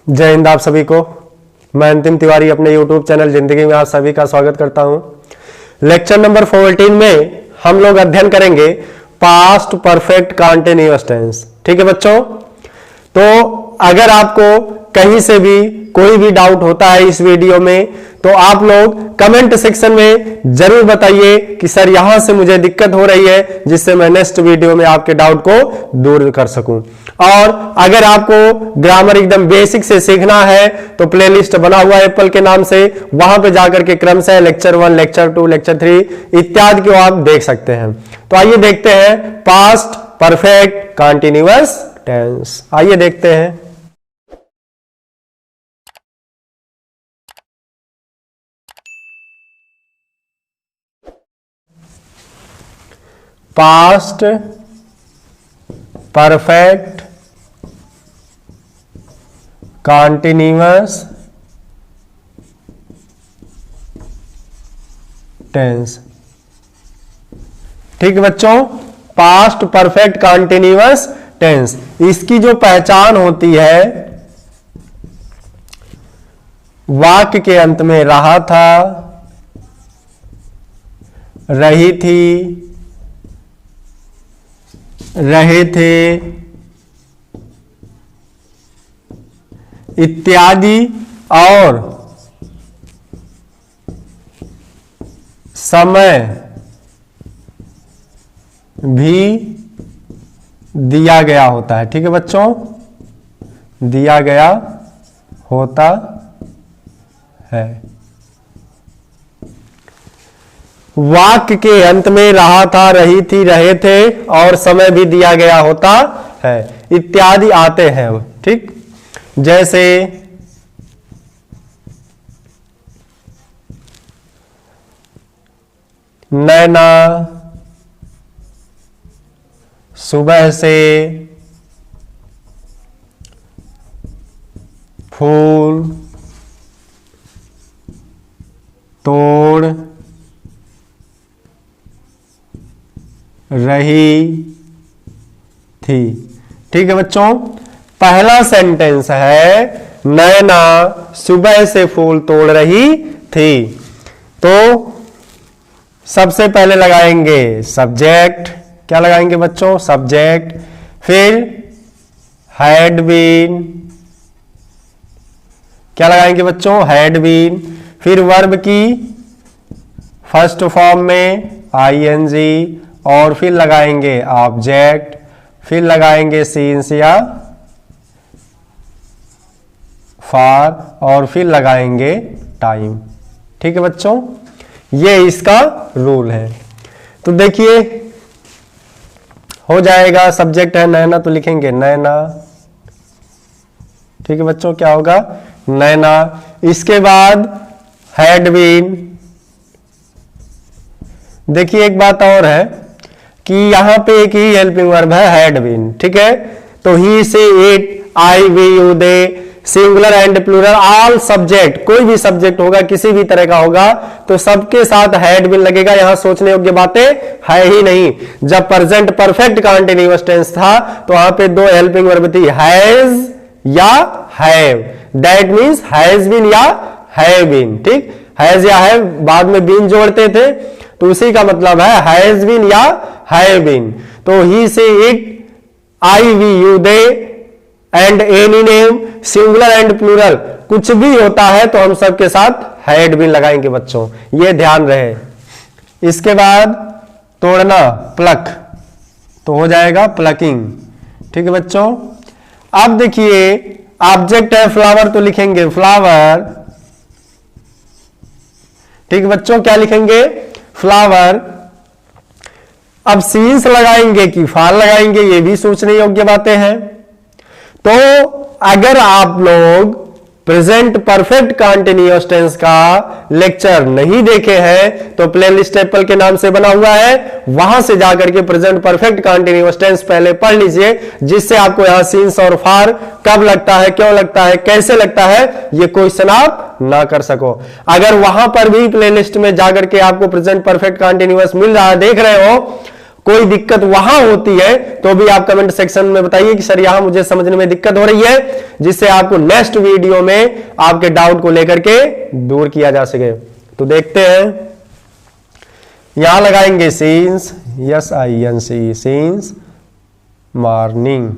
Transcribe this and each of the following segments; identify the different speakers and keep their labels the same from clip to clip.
Speaker 1: जय हिंद आप सभी को। मैं अंतिम तिवारी अपने YouTube चैनल जिंदगी में आप सभी का स्वागत करता हूं। लेक्चर नंबर 14 में हम लोग अध्ययन करेंगे पास्ट परफेक्ट कंटीन्यूअस टेंस। ठीक है बच्चों, तो अगर आपको कहीं से भी कोई भी डाउट होता है इस वीडियो में तो आप लोग कमेंट सेक्शन में जरूर बताइए कि सर यहां से मुझे दिक्कत हो रही है, जिससे मैं नेक्स्ट वीडियो में आपके डाउट को दूर कर सकूं। और अगर आपको ग्रामर एकदम बेसिक से सीखना है तो प्लेलिस्ट बना हुआ है एप्पल के नाम से, वहां पे जाकर के क्रमशः लेक्चर 1, लेक्चर 2, लेक्चर 3 इत्यादि को आप देख सकते हैं। तो आइए देखते हैं पास्ट परफेक्ट कंटीन्यूअस टेंस। आइए देखते हैं। Past perfect continuous tense. ठीक है बच्चों, पास्ट परफेक्ट कंटीन्यूअस टेंस, इसकी जो पहचान होती है वाक्य के अंत में रहा था, रही थी, रहे थे इत्यादि और समय भी दिया गया होता है। ठीक है बच्चों, दिया गया होता है। वाक्य के अंत में रहा था, रही थी, रहे थे और समय भी दिया गया होता है इत्यादि आते हैं। ठीक, जैसे नैना सुबह से फूल तोड़ रही थी। ठीक है बच्चों, पहला सेंटेंस है नैना सुबह से फूल तोड़ रही थी। तो सबसे पहले लगाएंगे सब्जेक्ट। क्या लगाएंगे बच्चों? सब्जेक्ट। फिर हैड बीन। क्या लगाएंगे बच्चों? Had been. फिर वर्ब की फर्स्ट फॉर्म में आईएनजी और फिर लगाएंगे ऑब्जेक्ट, फिर लगाएंगे सीन्स या फॉर और फिर लगाएंगे टाइम। ठीक है बच्चों, ये इसका रूल है। तो देखिए हो जाएगा, सब्जेक्ट है नैना तो लिखेंगे नैना। ठीक है बच्चों, क्या होगा? नैना। इसके बाद हैड बीन। देखिए एक बात और है कि यहां पे एक ही हेल्पिंग वर्ब है हैड बीन। ठीक है, तो he she it I we you they singular and plural all subject, कोई भी सब्जेक्ट होगा किसी भी तरह का होगा तो सबके साथ हैड बीन लगेगा। यहां सोचने योग्य बातें है ही नहीं। जब प्रेजेंट परफेक्ट कंटीन्यूअस टेंस था तो वहां पे दो हेल्पिंग वर्ब थी, हैज या have. That means has been या हैव बीन। ठीक, हैज या हैव बाद में बीन जोड़ते थे तो उसी का मतलब है हैज बीन या हैव बीन। तो he she it I we you they and any name singular and plural कुछ भी होता है तो हम सबके साथ हैड बीन लगाएंगे बच्चों, ये ध्यान रहे। इसके बाद तोड़ना प्लक, तो हो जाएगा प्लकिंग। ठीक है बच्चों, अब देखिए ऑब्जेक्ट है फ्लावर तो लिखेंगे फ्लावर। ठीक है बच्चों, क्या लिखेंगे? फ्लावर। अब सीन्स लगाएंगे कि फॉर लगाएंगे, ये भी सोचने योग्य बातें हैं। तो अगर आप लोग प्रेजेंट परफेक्ट कंटीन्यूअस टेंस का लेक्चर नहीं देखे हैं तो प्लेलिस्ट एप्पल के नाम से बना हुआ है, वहां से जाकर के प्रेजेंट परफेक्ट कंटीन्यूअस टेंस पहले पढ़ लीजिए, जिससे आपको यहां सीन्स और फॉर कब लगता है, क्यों लगता है, कैसे लगता है, ये क्वेश्चन आप ना कर सको। अगर वहां पर भी प्लेलिस्ट में जाकर के आपको प्रेजेंट परफेक्ट कंटीन्यूअस मिल रहा है, देख रहे हो, कोई दिक्कत वहां होती है तो भी आप कमेंट सेक्शन में बताइए कि सर यहां मुझे समझने में दिक्कत हो रही है, जिससे आपको नेक्स्ट वीडियो में आपके डाउट को लेकर के दूर किया जा सके। तो देखते हैं, यहां लगाएंगे सिंस, SINC, सिंस मॉर्निंग।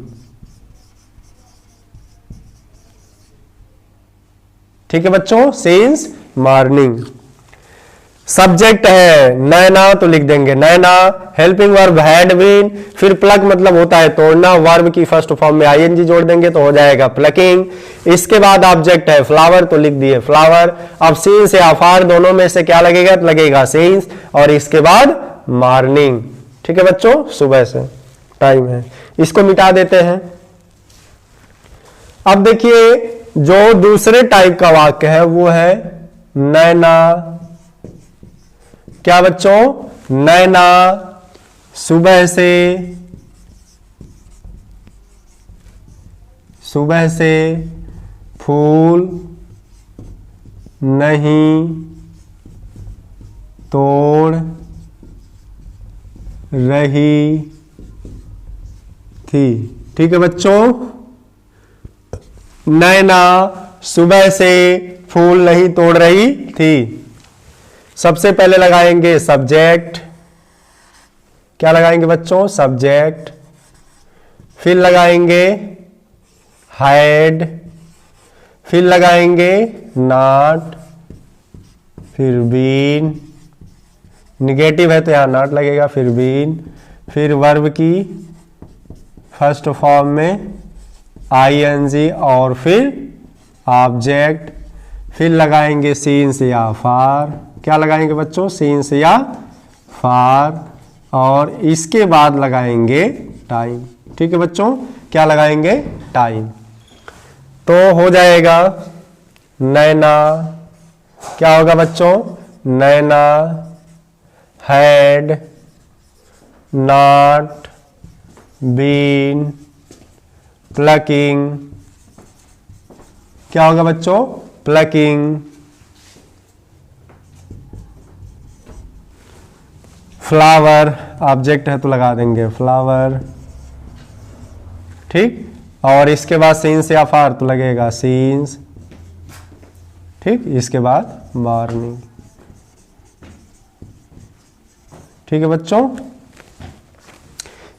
Speaker 1: ठीक है बच्चों, सिंस मॉर्निंग। सब्जेक्ट है नैना तो लिख देंगे नैना, हेल्पिंग वर्ब हैड बीन, फिर प्लग मतलब होता है तोड़ना, वर्ब की फर्स्ट फॉर्म में ING जोड़ देंगे तो हो जाएगा प्लकिंग। इसके बाद ऑब्जेक्ट है फ्लावर तो लिख दिए फ्लावर। अब सीन्स या फार दोनों में से क्या लगेगा, तो लगेगा सीन्स, और इसके बाद मॉर्निंग। ठीक है बच्चों, सुबह से टाइम है, इसको मिटा देते हैं। अब देखिए जो दूसरे टाइप का वाक्य है वो है नैना। क्या बच्चों, नैना सुबह से फूल नहीं तोड़ रही थी। ठीक है बच्चों, नैना सुबह से फूल नहीं तोड़ रही थी। सबसे पहले लगाएंगे सब्जेक्ट। क्या लगाएंगे बच्चों, सब्जेक्ट। फिर लगाएंगे हैड, फिर लगाएंगे नॉट, फिर बीन, निगेटिव है तो यहां नॉट लगेगा, फिर बीन, फिर वर्ब की फर्स्ट फॉर्म में ING, और फिर ऑब्जेक्ट, फिर लगाएंगे सीन्स या फार। क्या लगाएंगे बच्चों, सीन्स या फार, और इसके बाद लगाएंगे टाइम। ठीक है बच्चों, क्या लगाएंगे, टाइम। तो हो जाएगा नैना, क्या होगा बच्चों, नैना हैड नॉट बीन प्लकिंग। क्या होगा बच्चों, प्लकिंग। फ्लावर ऑब्जेक्ट है तो लगा देंगे फ्लावर। ठीक, और इसके बाद सीन्स या फार तो लगेगा सीन्स। ठीक, इसके बाद मॉर्निंग। ठीक है बच्चों,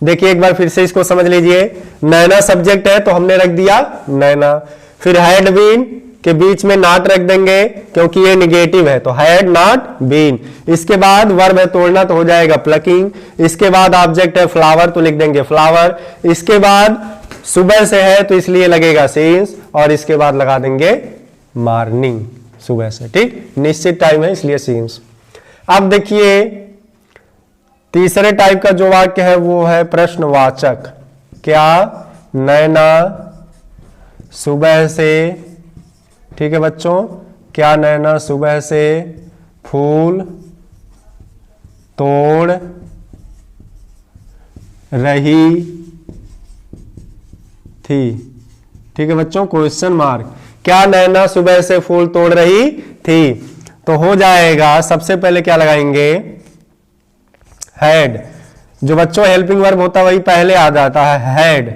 Speaker 1: देखिए एक बार फिर से इसको समझ लीजिए। नैना सब्जेक्ट है तो हमने रख दिया नैना, फिर हैड बीन के बीच में नॉट रख देंगे क्योंकि ये निगेटिव है, तो हैड नॉट बीन। इसके बाद वर्ब है तोड़ना तो हो जाएगा प्लकिंग। इसके बाद ऑब्जेक्ट है फ्लावर तो लिख देंगे फ्लावर। इसके बाद सुबह से है तो इसलिए लगेगा सीन्स, और इसके बाद लगा देंगे मॉर्निंग, सुबह से। ठीक, निश्चित टाइम है इसलिए सीन्स। अब देखिए तीसरे टाइप का जो वाक्य है वो है प्रश्नवाचक। क्या नैना सुबह से, ठीक है बच्चों, क्या नैना सुबह से फूल तोड़ रही थी। ठीक है बच्चों, क्वेश्चन मार्क। क्या नैना सुबह से फूल तोड़ रही थी, तो हो जाएगा सबसे पहले क्या लगाएंगे, हैड। जो बच्चों हेल्पिंग वर्ब होता है वही पहले आ जाता है, हैड,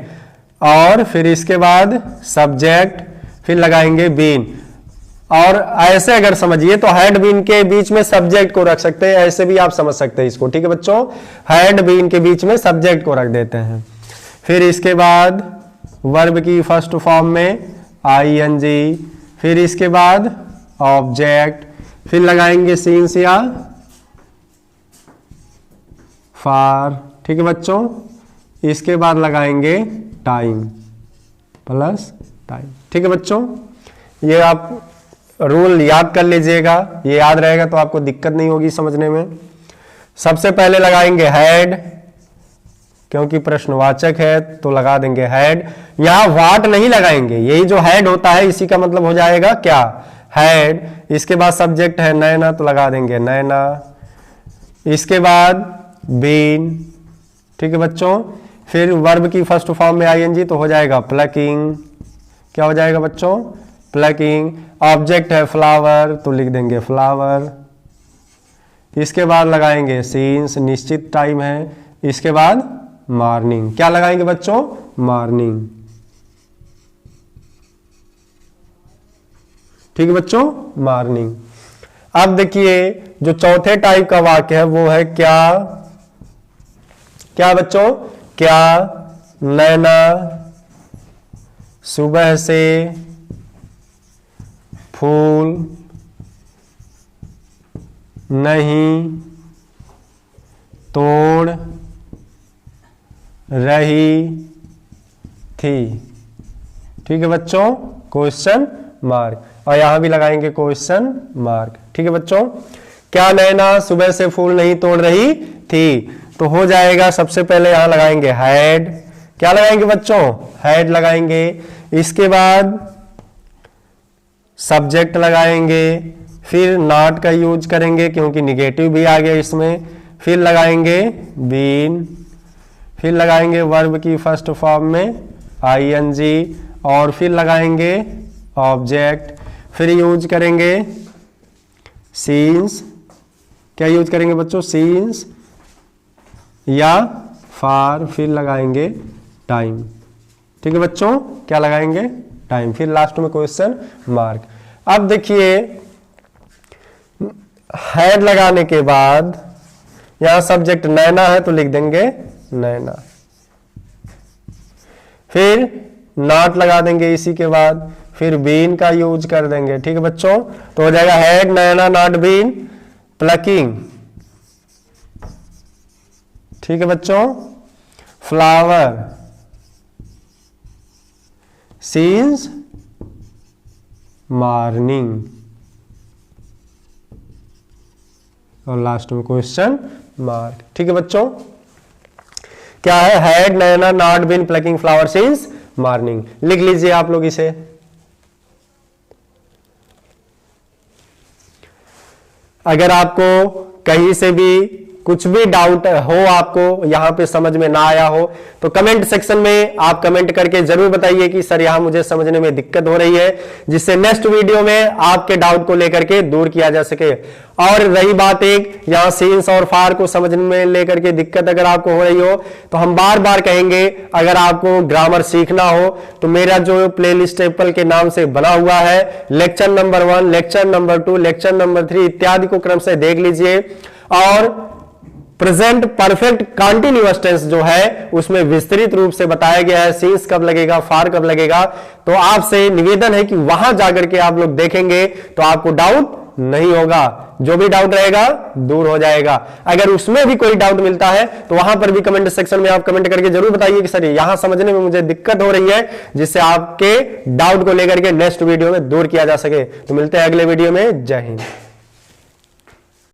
Speaker 1: और फिर इसके बाद सब्जेक्ट, फिर लगाएंगे बीन। और ऐसे अगर समझिए तो हैड बीन के बीच में सब्जेक्ट को रख सकते हैं, ऐसे भी आप समझ सकते हैं इसको। ठीक है बच्चों, हैड बीन के बीच में सब्जेक्ट को रख देते हैं। फिर इसके बाद वर्ब की फर्स्ट फॉर्म में ING, फिर इसके बाद ऑब्जेक्ट, फिर लगाएंगे सीन्स या फार। ठीक है बच्चों, इसके बाद लगाएंगे टाइम प्लस टाइम। ठीक है बच्चों, ये आप रूल याद कर लीजिएगा, ये याद रहेगा तो आपको दिक्कत नहीं होगी समझने में। सबसे पहले लगाएंगे हैड, क्योंकि प्रश्नवाचक है तो लगा देंगे हैड। यहां व्हाट नहीं लगाएंगे, यही जो हैड होता है इसी का मतलब हो जाएगा क्या, हैड। इसके बाद सब्जेक्ट है नैना तो लगा देंगे नैना। इसके बाद बीन। ठीक है बच्चों, फिर वर्ब की फर्स्ट फॉर्म में ING तो हो जाएगा प्लकिंग। क्या हो जाएगा बच्चों, प्लकिंग। ऑब्जेक्ट है फ्लावर तो लिख देंगे फ्लावर। इसके बाद लगाएंगे सीन्स, निश्चित टाइम है, इसके बाद मॉर्निंग, क्या लगाएंगे बच्चों, मॉर्निंग। ठीक है बच्चों, मॉर्निंग। अब देखिए जो चौथे टाइप का वाक्य है वो है क्या, क्या बच्चों, क्या नैना सुबह से फूल नहीं तोड़ रही थी। ठीक है बच्चों, क्वेश्चन मार्क, और यहां भी लगाएंगे क्वेश्चन मार्क। ठीक है बच्चों, क्या नैना सुबह से फूल नहीं तोड़ रही थी, तो हो जाएगा सबसे पहले यहां लगाएंगे हैड, क्या लगाएंगे बच्चों, हैड लगाएंगे। इसके बाद सब्जेक्ट लगाएंगे, फिर नॉट का यूज करेंगे क्योंकि निगेटिव भी आ गया इसमें, फिर लगाएंगे बीन, फिर लगाएंगे वर्ब की फर्स्ट फॉर्म में आईएनजी, और फिर लगाएंगे ऑब्जेक्ट, फिर यूज करेंगे सीन्स, क्या यूज करेंगे बच्चों, सीन्स या फार, फिर लगाएंगे टाइम। ठीक है बच्चों, क्या लगाएंगे, टाइम, फिर लास्ट में क्वेश्चन मार्क। अब देखिए हैड लगाने के बाद यहां सब्जेक्ट नैना है तो लिख देंगे नैना, फिर नॉट लगा देंगे इसी के बाद, फिर बीन का यूज कर देंगे। ठीक है बच्चों, तो हो जाएगा had Naina not been plucking. ठीक है बच्चों, फ्लावर सीन्स मॉर्निंग, और लास्ट में क्वेश्चन मार्क। ठीक है बच्चों, क्या है, had Naina not been plucking flower since morning. लिख लीजिए आप लोग इसे। अगर आपको कहीं से भी कुछ भी डाउट हो, आपको यहां पे समझ में ना आया हो, तो कमेंट सेक्शन में आप कमेंट करके जरूर बताइए कि सर यहां मुझे समझने में दिक्कत हो रही है, जिससे नेक्स्ट वीडियो में आपके डाउट को लेकर के दूर किया जा सके। और रही बात एक यहां सीन्स और फार को समझने में लेकर के दिक्कत अगर आपको हो रही हो, तो हम बार बार कहेंगे अगर आपको ग्रामर सीखना हो तो मेरा जो प्लेलिस्ट एप्पल के नाम से बना हुआ है, lecture number 1, lecture number 2, lecture number 3 इत्यादि को क्रम से देख लीजिए। और प्रेजेंट परफेक्ट कॉन्टिन्यूअस टेंस जो है उसमें विस्तृत रूप से बताया गया है, सीन्स कब लगेगा, फार कब लगेगा। तो आपसे निवेदन है कि वहां जाकर के आप लोग देखेंगे तो आपको डाउट नहीं होगा, जो भी डाउट रहेगा दूर हो जाएगा। अगर उसमें भी कोई डाउट मिलता है तो वहां पर भी कमेंट सेक्शन में आप कमेंट करके जरूर बताइए कि सर यहां समझने में मुझे दिक्कत हो रही है, जिससे आपके डाउट को लेकर के नेक्स्ट वीडियो में दूर किया जा सके। तो मिलते हैं अगले वीडियो में। जय हिंद।